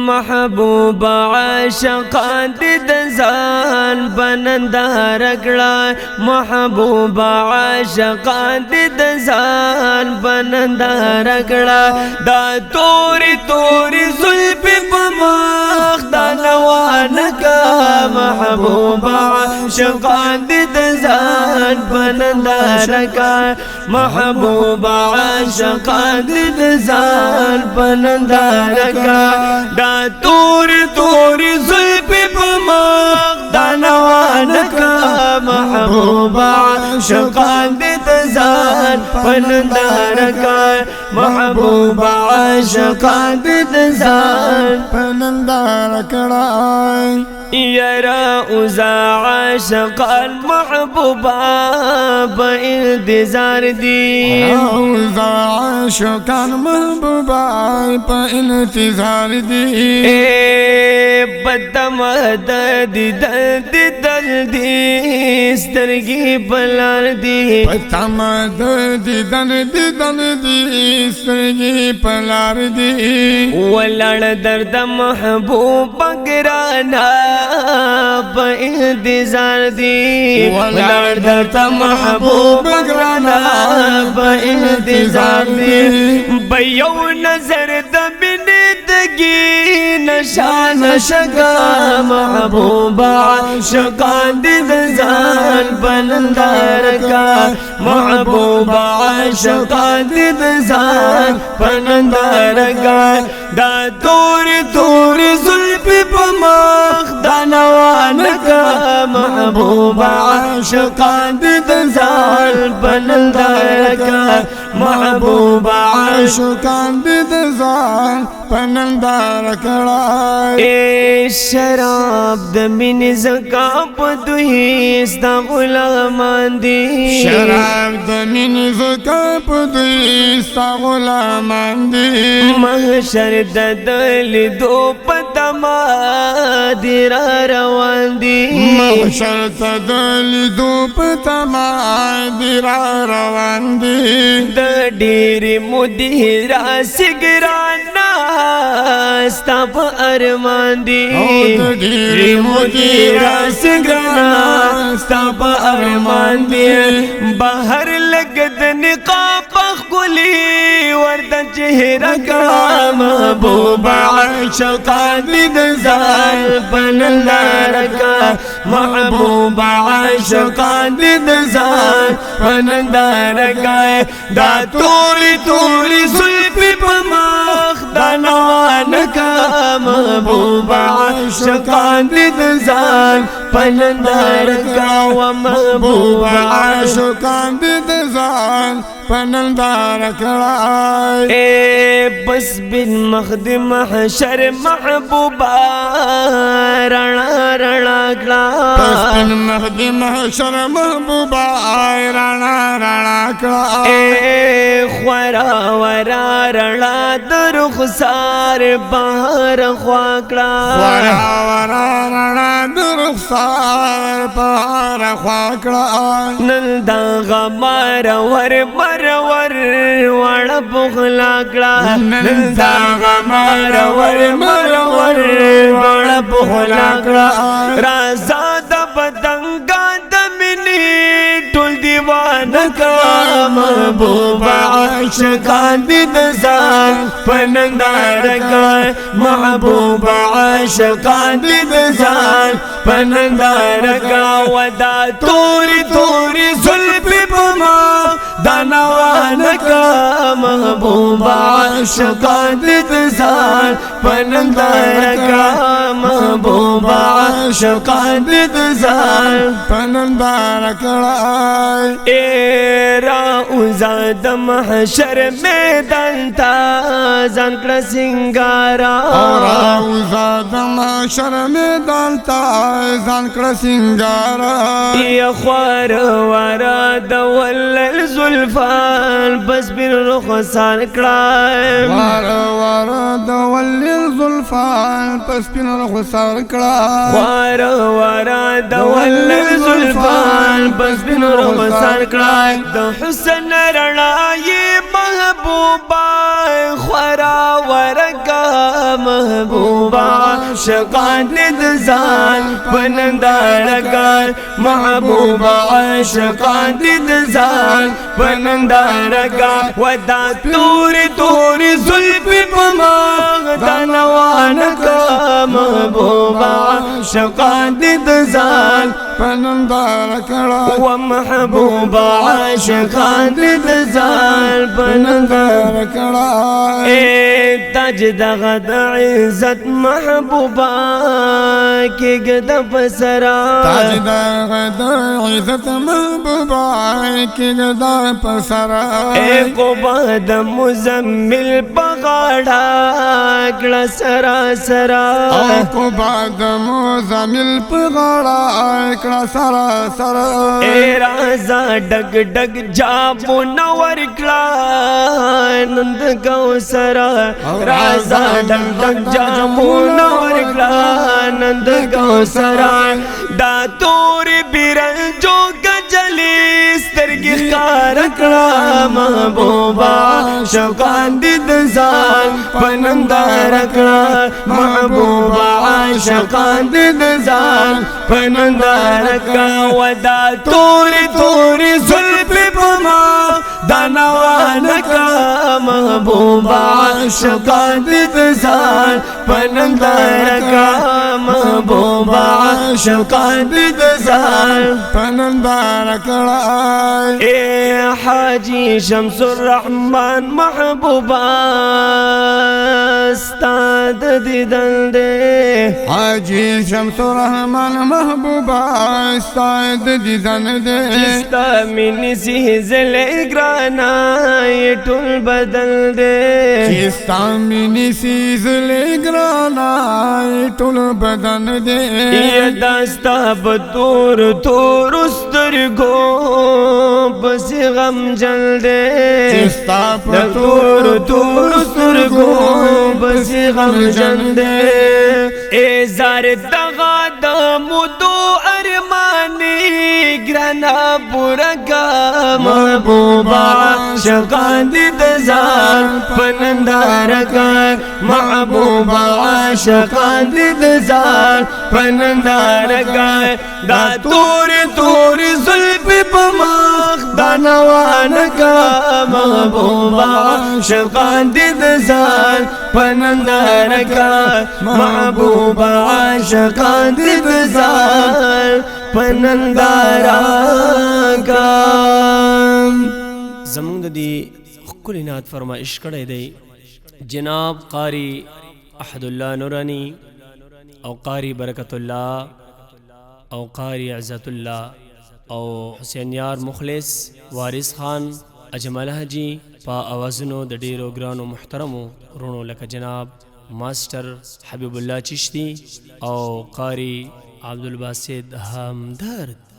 محبوب عاشقان دي دزان بنندار کړه محبوب عاشقان دي دزان بنندار کړه دا توري توري زلف په مخ دا نوان کا محبوب عاشقان دي دزان بنندار کړه محبوب عاشقان دي دزان بنندار کړه دا توري توري زلف په مخ دا نوان کا محبوب عاشقان دي دزان بنندار کړه محبوب عاشقان دي دزان بنندار کړه یرا اوزا عاشقان محبوبا با انتظار دی اوزا عاشقان محبوبا با انتظار دی بدمد دی دل دی سترگی پلار دی بدمد دی دل دی سترگی پلار دی ولړ درد محبوب گرانا با انتظار دی ولړ درد محبوب گرانا با انتظار دی بیو نظر د بندگی نشان شگا محبوب عاشقان دی دزان بنندار کا محبوب عاشقان دی دزان بنندار کا دا توری توری زلف په مخ دا نوان کا محبوب عاشقان دی دزان بنندار کا محبوب عاشقان دی دزان بنندار کړه اے شراب د مینې زکا په دوی ستا غلامان دي شراب د مینې زکا په دوی ستا غلامان دي محشر د دل دو پتما دی را روان دي محشر د دل دو پتما دی را روان دي د ډېرې مودې راسګرانا ستا په ارمان دي ډېرې مودې راسګرانا ستا په ارمان دي بهر لګ د نقاب ښکلي ورته چهره کا محبوب عاشقان دي دزان بنندار کا محبوب عاشقان دي دزان بنندار کا دا توری توری زلف په مخ دا نوان کا محبوب عاشقان دي دزان بنندار کا و محبوب عاشقان دي دزان بنندار کړه اے بس بن مخدم محشر محبوبا رڼا رڼا کړه بس بن مخدم محشر محبوبا رڼا رڼا کړه اے خورا ورا رڼا در خسار بهر خوا کړه خورا ورا رڼا در خسار بهر خوا کړه نن دا غمار ور ور وړ بخلا کړه نن دا غمار ور وړ بخلا کړه رازا د بدنګا د مینې ټول دیوانه کا محبوب عاشقان دي دزان بنندار کا محبوب عاشقان دي دزان بنندار کا ودا توری توری زلف په مخ دا نوان کا محبوب عاشقان دي دزان بنندار کا محبوب عاشقان دي دزان بنندار کړه اے را اوزاد محشر میدان تا ځان کړه سنگارا را اوزاد محشر میدان تا ځان کړه سنگارا یا خوار ورا د ولل زلفان بس بن رخصان کړه وار د ولل زلفان بس بن رخصان کړه ورا د ولل زلفان بس بن رخصان کړه د حسن رڼا یې محبوب محبوبا خورا ورکا محبوبا عاشقان د ځان پنندارکا محبوبا عاشقان د ځان پنندارکا ودا تور تور زلفی پماغ دنوانکا محبوبا عاشقان د ځان پنندارکا ومحبوبا عاشقان د ځان پنندارکا اے تاج دغه د عزت محبوبا کې ګد پسرا تاج دغه د عزت محبوبا کې ګد پسرا اے قبا د مزمل پغاړه کړه سرا سرا او قبا د مزمل پغاړه کړه سرا سرا اے رازا ډګ ډګ جابو نور کړه نند کو سرا رازا ډګ ډګ جابو نور کړه نند کو سرا دا تور بیرل جو گجلی سترګي ښکار کړه محبوبا عاشقان د ځان پنندار کړه محبوبا عاشقان د ځان پنندار کړه ودا تور تور زلفی پما دانوان کړه محبوبا عاشقان د ځان پنندار کړه محبوبا عاشقان د ځان پنندار کړه اے حاجی شمس الرحمن محبوبا استاد دیدن دے حاجی شمس الرحمن محبوبا استاد دیدن دے چستا منی سی زل گرانا یہ ټول بدل دے چستا منی سی زل گرانا یہ ټول بدن دے یہ داستا بطور تور سترگو بس غم جل دے چستا تور تور سترگو بس غم جل دے اے زار دغا دمدو ارمانی گرانا پورکا محبوبا عاشقان د ځان پنندارکا محبوبا عاشقان د ځان پنندارکا دا تور تور زلفی پماغ دانوانکا محبوبا عاشقان د ځان پنندارکا محبوبا عاشقان د ځان پنندارکا زمونږ د دې ښکلي نعت فرمایش کړی دی جناب قاری احد الله نورانی او قاری برکت الله او قاری عزت الله او حسین یار مخلص وارث خان اجمل حاجی په اوازونو د ډیرو ګرانو محترمو رونو لکه جناب ماسټر حبیب الله چشتی او قاری عبدالباسط همدرد